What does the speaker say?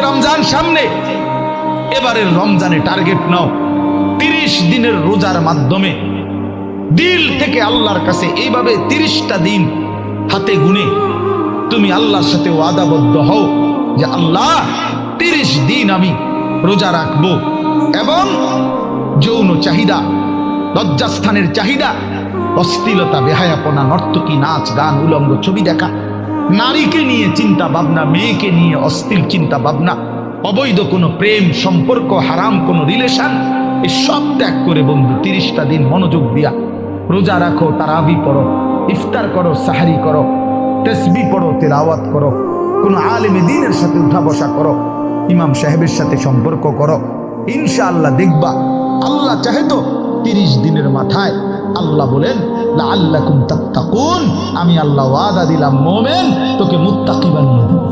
রমজান সামনে, এবারের রমজানে টার্গেট নাও 30 দিনের রোজার মাধ্যমে দিল থেকে আল্লাহর কাছে এইভাবে 30টা দিন হাতে গুনে তুমি আল্লাহর সাথে ওয়াদাবদ্ধ হও যে আল্লাহ 30 দিন আমি রোজা রাখবো, এবং যৌন চাহিদা, লজ্জাস্থানের চাহিদা, অশ্লীলতা, বেহায়াপনা, নর্তকী, নাচ গান, উলঙ্গ ছবি দেখা, নারীকে নিয়ে চিন্তা ভাবনা, মেয়েকে নিয়ে অশ্লীল চিন্তা ভাবনা, অবৈধ কোনো প্রেম সম্পর্ক, হারাম কোনো রিলেশন, এই সব ত্যাগ করে বন্ধু 30টা দিন মনোযোগ দিয়া রোজা রাখো, তারাবি পড়ো, ইফতার করো, সাহারি করো, তাসবিহ পড়ো, তেলাওয়াত করো, কোনো আলেমে দ্বীনের সাথে উঠা বসা করো, ইমাম সাহেবের সাথে সম্পর্ক করো। ইনশাআল্লাহ দেখবা আল্লাহ চাহে তো 30 দিনের মাথায় আল্লাহ বলেন লাআল্লাকুম তাত্তাকুন, আমি আল্লাহ ওয়াদা দিলাম মোমেন তোকে মুত্তাকি বানিয়ে দেব।